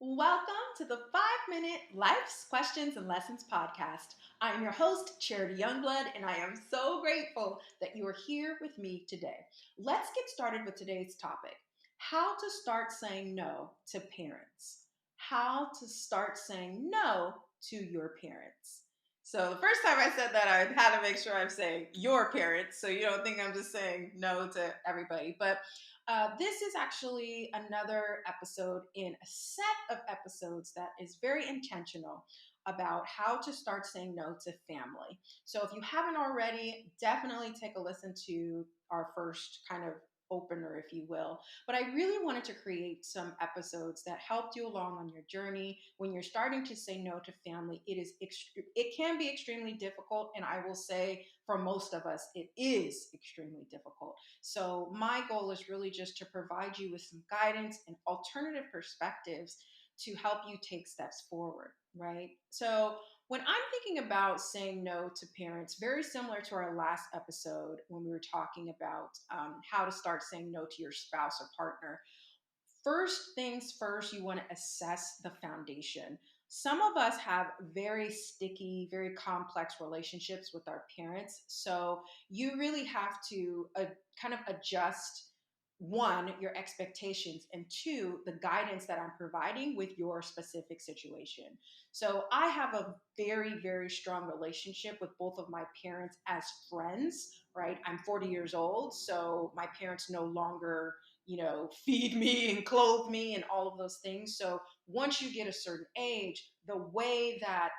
Welcome to the 5 Minute Life's Questions and Lessons podcast. I am your host, Charity Youngblood, and I am so grateful that you are here with me today. Let's get started with today's topic: how to start saying no to parents. How to start saying no to your parents. So, the first time I said that, I had to make sure I'm saying your parents, so you don't think I'm just saying no to everybody. But this is actually another episode in a set of episodes that is very intentional about how to start saying no to family. So if you haven't already, definitely take a listen to our first kind of opener, if you will. But I really wanted to create some episodes that helped you along on your journey. When you're starting to say no to family, it can be extremely difficult, and I will say for most of us, it is extremely difficult. So, my goal is really just to provide you with some guidance and alternative perspectives to help you take steps forward, right? So, when I'm thinking about saying no to parents, very similar to our last episode when we were talking about how to start saying no to your spouse or partner, first things first, you want to assess the foundation. Some of us have very sticky, very complex relationships with our parents. So you really have to kind of adjust, one, your expectations, and two, the guidance that I'm providing with your specific situation. So I have a very, very strong relationship with both of my parents as friends, right? I'm 40 years old, so my parents no longer feed me and clothe me and all of those things. So once you get a certain age, the way that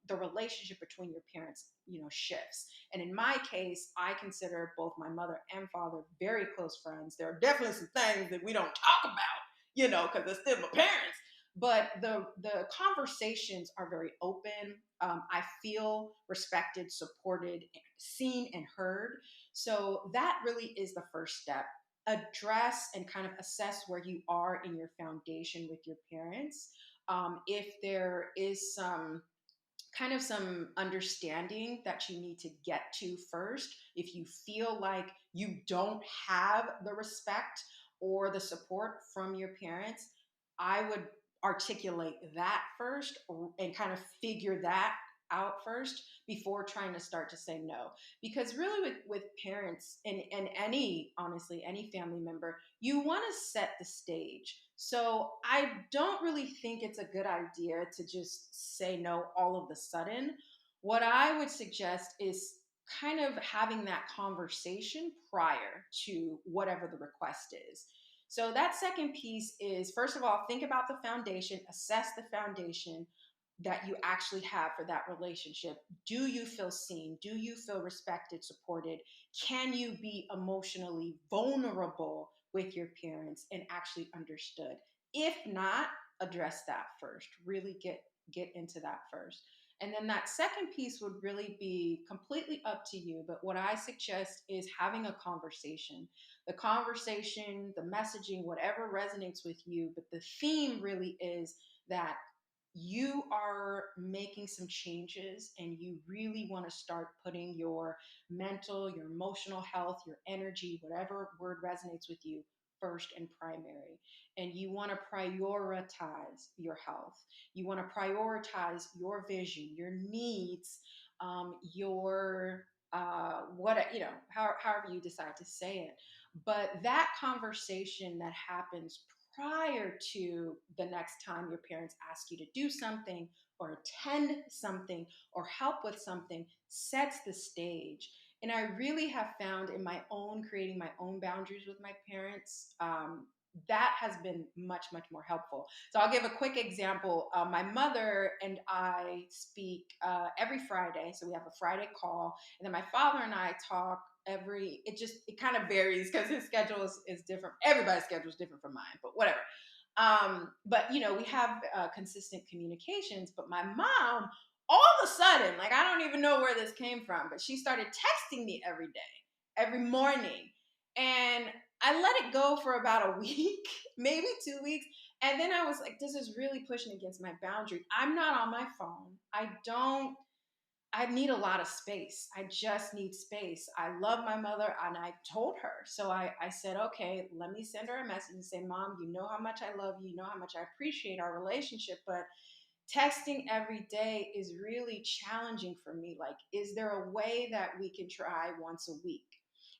the relationship between your parents, shifts. And in my case, I consider both my mother and father very close friends. There are definitely some things that we don't talk about, because they're still my parents. But the conversations are very open. I feel respected, supported, seen, and heard. So that really is the first step. Address and kind of assess where you are in your foundation with your parents. If there is some understanding that you need to get to first, if you feel like you don't have the respect or the support from your parents, I would articulate that first and kind of figure that out first before trying to start to say no. Because really with parents and any, honestly, any family member, you want to set the stage. So I don't really think it's a good idea to just say no all of the sudden. What I would suggest is kind of having that conversation prior to whatever the request is. So that second piece is, first of all, think about the foundation, assess the foundation that you actually have for that relationship. Do you feel seen? Do you feel respected, supported? Can you be emotionally vulnerable with your parents and actually understood? If not, address that first. Really get into that first. And then that second piece would really be completely up to you. But what I suggest is having a conversation. The conversation, the messaging, whatever resonates with you. But the theme really is that you are making some changes and you really want to start putting your mental, your emotional health, your energy, whatever word resonates with you, first and primary. And you want to prioritize your health. You want to prioritize your vision, your needs, your however you decide to say it. But that conversation that happens prior to the next time your parents ask you to do something or attend something or help with something sets the stage. And I really have found in my own creating my own boundaries with my parents, that has been much, much more helpful. So I'll give a quick example. My mother and I speak every Friday. So we have a Friday call. And then my father and I talk it kind of varies because his schedule is different. Everybody's schedule is different from mine, but whatever. But we have consistent communications. But my mom, all of a sudden, like, I don't even know where this came from, but she started texting me every day, every morning. And I let it go for about a week, maybe 2 weeks. And then I was like, this is really pushing against my boundary. I'm not on my phone. I don't I need a lot of space. I just need space. I love my mother and I told her. So I said, okay, let me send her a message and say, Mom, you know how much I love you. You know how much I appreciate our relationship. But texting every day is really challenging for me. Like, is there a way that we can try once a week?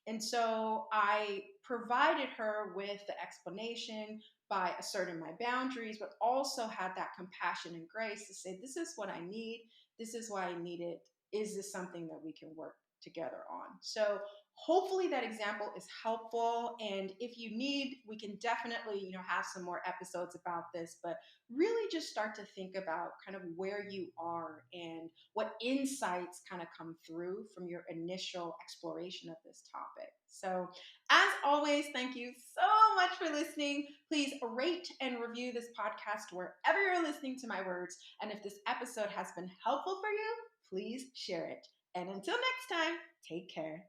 And so I provided her with the explanation by asserting my boundaries, but also had that compassion and grace to say, this is what I need. This is why I need it. Is this something that we can work together on? So hopefully that example is helpful. And if you need, we can definitely, have some more episodes about this, but really just start to think about kind of where you are and what insights kind of come through from your initial exploration of this topic. So, as always, thank you so much for listening. Please rate and review this podcast wherever you're listening to my words. And if this episode has been helpful for you, please share it. And until next time, take care.